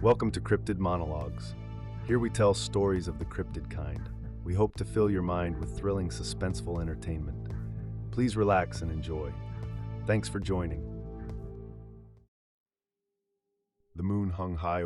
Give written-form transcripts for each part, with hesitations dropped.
Welcome to Cryptid Monologues. Here we tell stories of the cryptid kind. We hope to fill your mind with thrilling, suspenseful entertainment. Please relax and enjoy. Thanks for joining. The moon hung high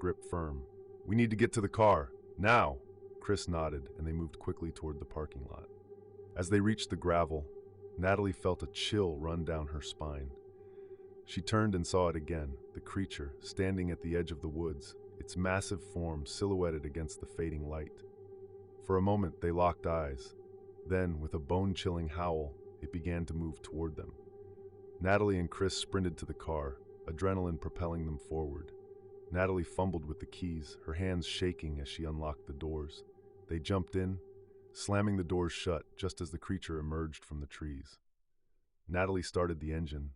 grip firm. "We need to get to the car, now!" Chris nodded, and they moved quickly toward the parking lot. As they reached the gravel, Natalie felt a chill run down her spine. She turned and saw it again, the creature, standing at the edge of the woods, its massive form silhouetted against the fading light. For a moment, they locked eyes. Then, with a bone-chilling howl, it began to move toward them. Natalie and Chris sprinted to the car, adrenaline propelling them forward. Natalie fumbled with the keys, her hands shaking as she unlocked the doors. They jumped in, slamming the doors shut just as the creature emerged from the trees. Natalie started the engine.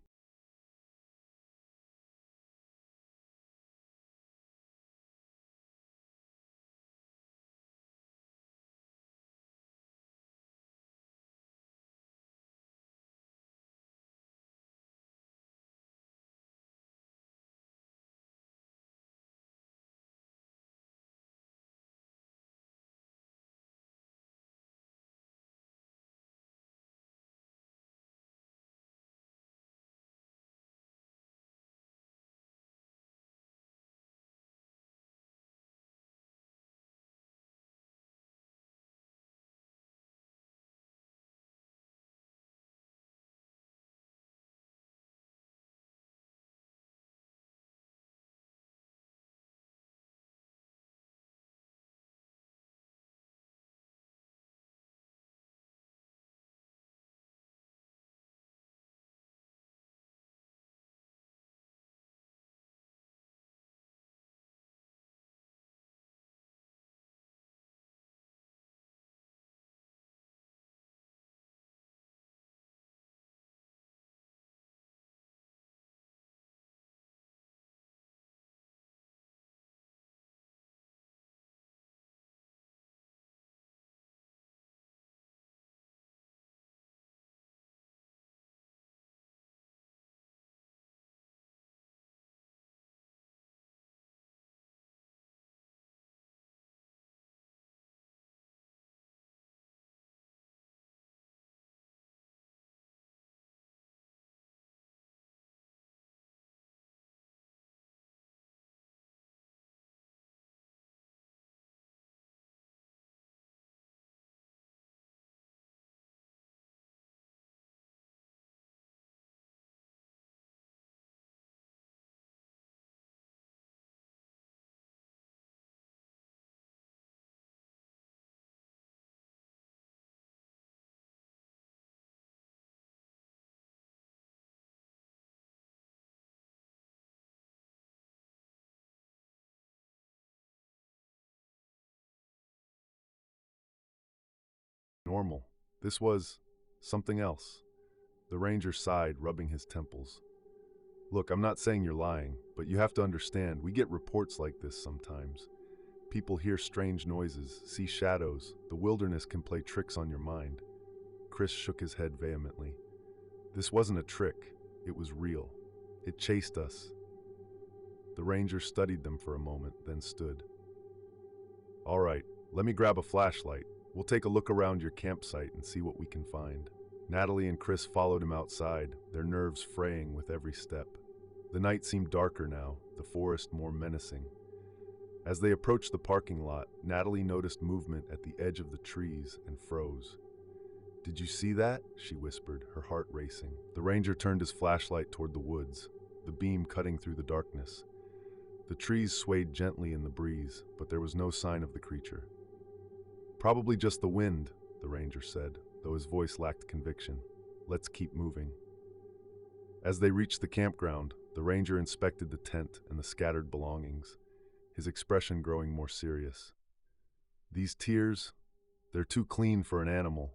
Normal. This was something else. The ranger sighed, rubbing his temples. "Look, I'm not saying you're lying, but you have to understand, we get reports like this sometimes. People hear strange noises, see shadows. The wilderness can play tricks on your mind." Chris shook his head vehemently. "This wasn't a trick. It was real. It chased us." The ranger studied them for a moment, then stood. "All right, let me grab a flashlight. We'll take a look around your campsite and see what we can find." Natalie and Chris followed him outside, their nerves fraying with every step. The night seemed darker now, the forest more menacing. As they approached the parking lot, Natalie noticed movement at the edge of the trees and froze. "Did you see that?" she whispered, her heart racing. The ranger turned his flashlight toward the woods, the beam cutting through the darkness. The trees swayed gently in the breeze, but there was no sign of the creature. "Probably just the wind," the ranger said, though his voice lacked conviction. "Let's keep moving." As they reached the campground, the ranger inspected the tent and the scattered belongings, his expression growing more serious. "These tears, they're too clean for an animal,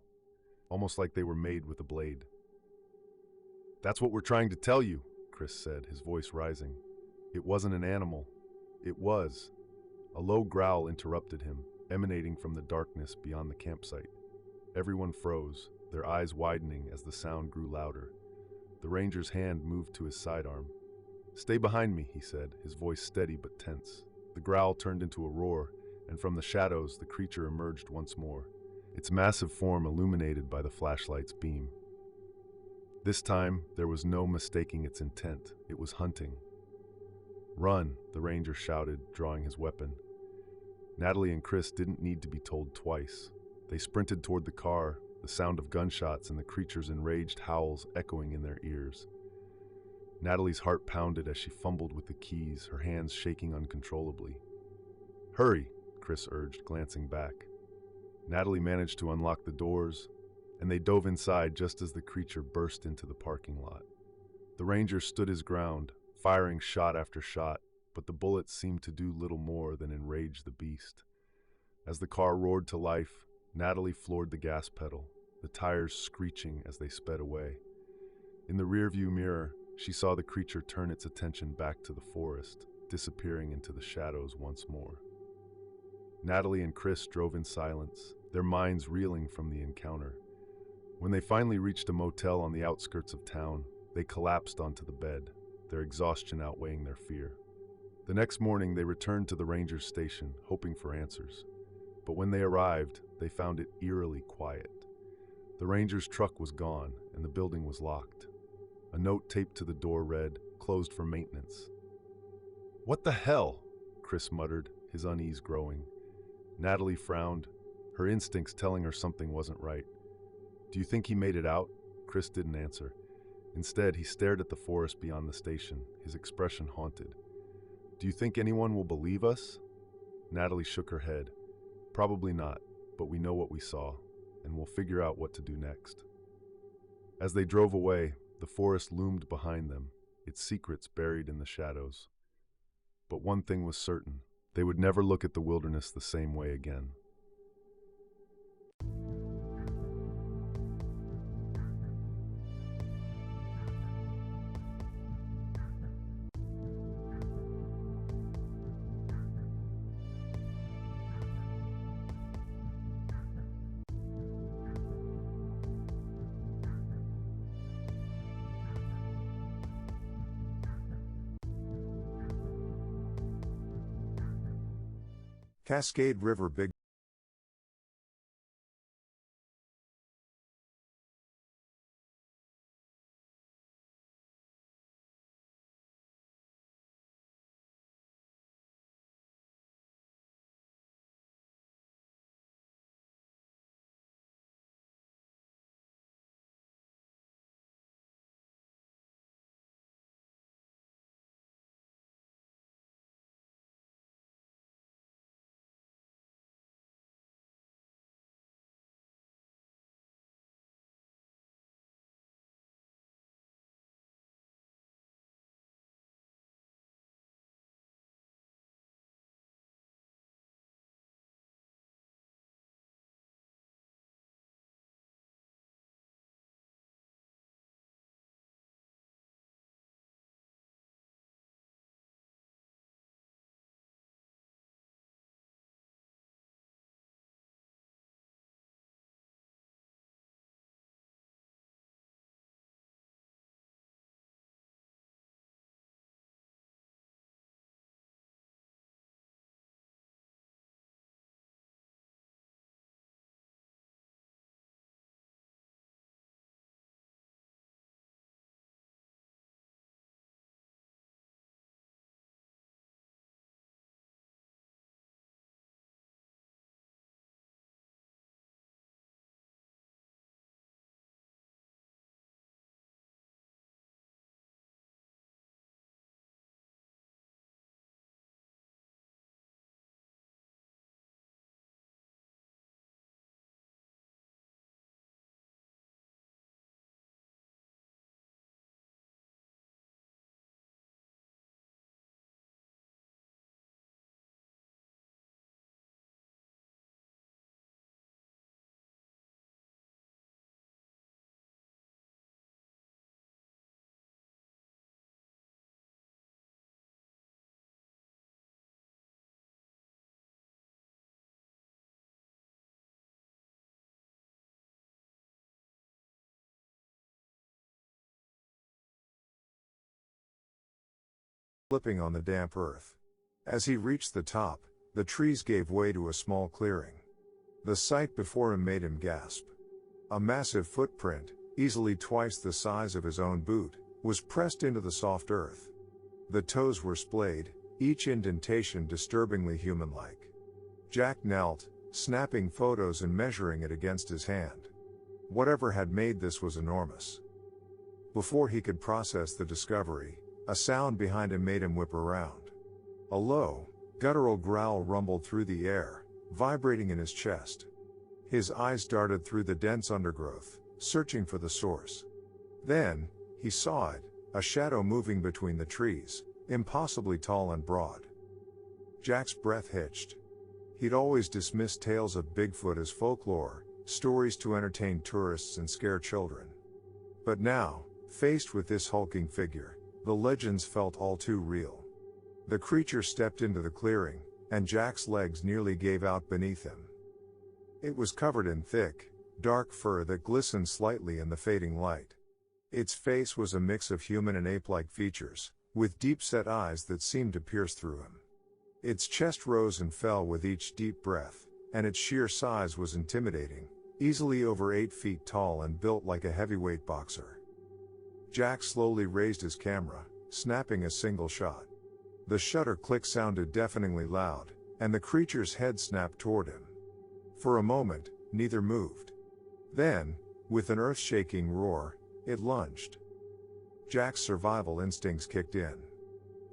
almost like they were made with a blade." "That's what we're trying to tell you," Chris said, his voice rising. "It wasn't an animal. It was." A low growl interrupted him, emanating from the darkness beyond the campsite. Everyone froze, their eyes widening as the sound grew louder. The ranger's hand moved to his sidearm. "Stay behind me," he said, his voice steady but tense. The growl turned into a roar, and from the shadows the creature emerged once more, its massive form illuminated by the flashlight's beam. This time, there was no mistaking its intent. It was hunting. "Run," the ranger shouted, drawing his weapon. Natalie and Chris didn't need to be told twice. They sprinted toward the car, the sound of gunshots and the creature's enraged howls echoing in their ears. Natalie's heart pounded as she fumbled with the keys, her hands shaking uncontrollably. "Hurry," Chris urged, glancing back. Natalie managed to unlock the doors, and they dove inside just as the creature burst into the parking lot. The ranger stood his ground, firing shot after shot, but the bullets seemed to do little more than enrage the beast. As the car roared to life, Natalie floored the gas pedal, the tires screeching as they sped away. In the rearview mirror, she saw the creature turn its attention back to the forest, disappearing into the shadows once more. Natalie and Chris drove in silence, their minds reeling from the encounter. When they finally reached a motel on the outskirts of town, they collapsed onto the bed, their exhaustion outweighing their fear. The next morning, they returned to the ranger's station, hoping for answers. But when they arrived, they found it eerily quiet. The ranger's truck was gone, and the building was locked. A note taped to the door read, "Closed for maintenance." "What the hell?" Chris muttered, his unease growing. Natalie frowned, her instincts telling her something wasn't right. "Do you think he made it out?" Chris didn't answer. Instead, he stared at the forest beyond the station, his expression haunted. "Do you think anyone will believe us?" Natalie shook her head. "Probably not, but we know what we saw, and we'll figure out what to do next." As they drove away, the forest loomed behind them, its secrets buried in the shadows. But one thing was certain, they would never look at the wilderness the same way again. Cascade River Big slipping on the damp earth. As he reached the top, the trees gave way to a small clearing. The sight before him made him gasp. A massive footprint, easily twice the size of his own boot, was pressed into the soft earth. The toes were splayed, each indentation disturbingly human-like. Jack knelt, snapping photos and measuring it against his hand. Whatever had made this was enormous. Before he could process the discovery, a sound behind him made him whip around. A low, guttural growl rumbled through the air, vibrating in his chest. His eyes darted through the dense undergrowth, searching for the source. Then, he saw it, a shadow moving between the trees, impossibly tall and broad. Jack's breath hitched. He'd always dismissed tales of Bigfoot as folklore, stories to entertain tourists and scare children. But now, faced with this hulking figure, the legends felt all too real. The creature stepped into the clearing, and Jack's legs nearly gave out beneath him. It was covered in thick, dark fur that glistened slightly in the fading light. Its face was a mix of human and ape-like features, with deep-set eyes that seemed to pierce through him. Its chest rose and fell with each deep breath, and its sheer size was intimidating, easily over 8 feet tall and built like a heavyweight boxer. Jack slowly raised his camera, snapping a single shot. The shutter click sounded deafeningly loud, and the creature's head snapped toward him. For a moment, neither moved. Then, with an earth-shaking roar, it lunged. Jack's survival instincts kicked in.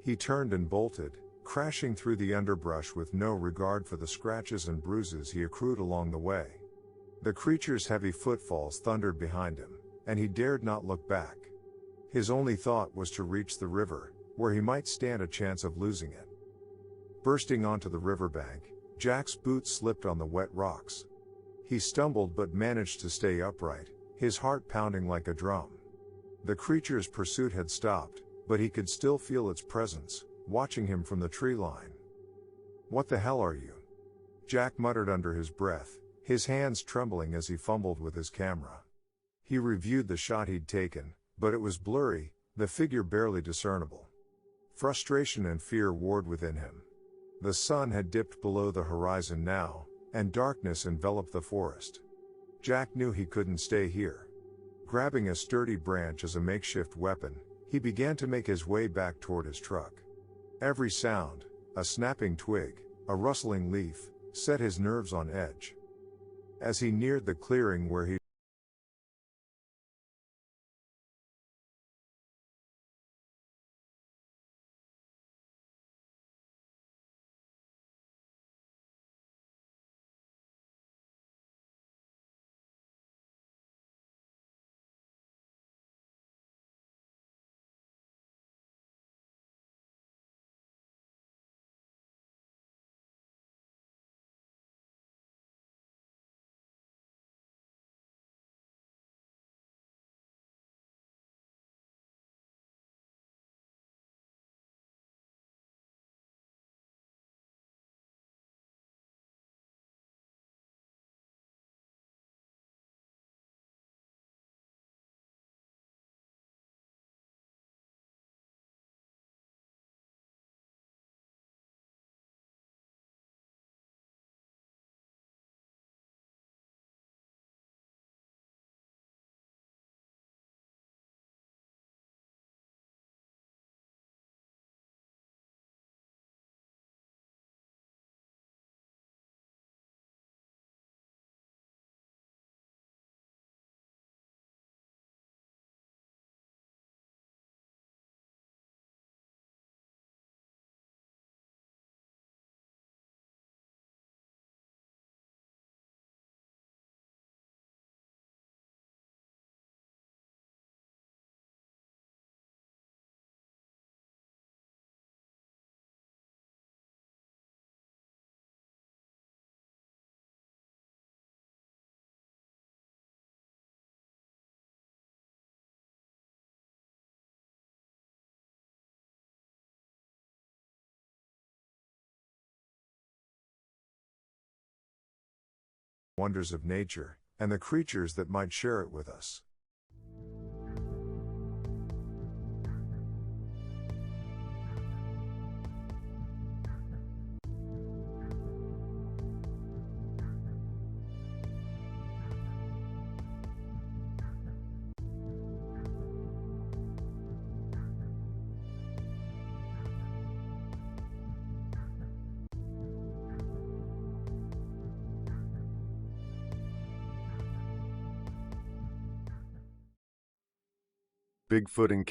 He turned and bolted, crashing through the underbrush with no regard for the scratches and bruises he accrued along the way. The creature's heavy footfalls thundered behind him, and he dared not look back. His only thought was to reach the river, where he might stand a chance of losing it. Bursting onto the riverbank, Jack's boots slipped on the wet rocks. He stumbled but managed to stay upright, his heart pounding like a drum. The creature's pursuit had stopped, but he could still feel its presence, watching him from the tree line. "What the hell are you?" Jack muttered under his breath, his hands trembling as he fumbled with his camera. He reviewed the shot he'd taken, but it was blurry, the figure barely discernible. Frustration and fear warred within him. The sun had dipped below the horizon now, and darkness enveloped the forest. Jack knew he couldn't stay here. Grabbing a sturdy branch as a makeshift weapon, he began to make his way back toward his truck. Every sound, a snapping twig, a rustling leaf, set his nerves on edge. As he neared the clearing where he wonders of nature, and the creatures that might share it with us. Bigfoot in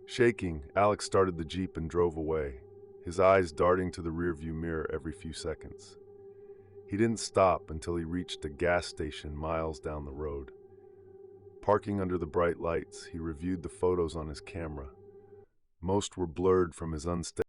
Shaking, Alex started the Jeep and drove away, his eyes darting to the rearview mirror every few seconds. He didn't stop until he reached a gas station miles down the road. Parking under the bright lights, he reviewed the photos on his camera. Most were blurred from his unsteady.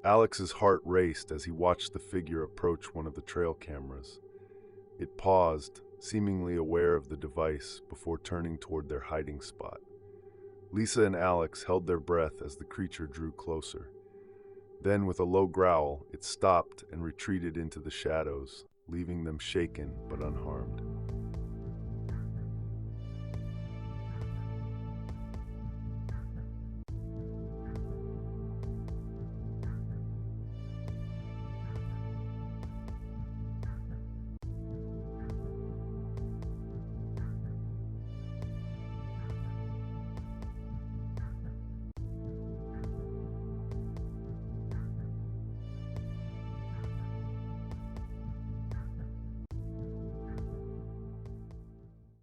Alex's heart raced as he watched the figure approach one of the trail cameras. It paused, seemingly aware of the device, before turning toward their hiding spot. Lisa and Alex held their breath as the creature drew closer. Then, with a low growl, it stopped and retreated into the shadows, leaving them shaken but unharmed.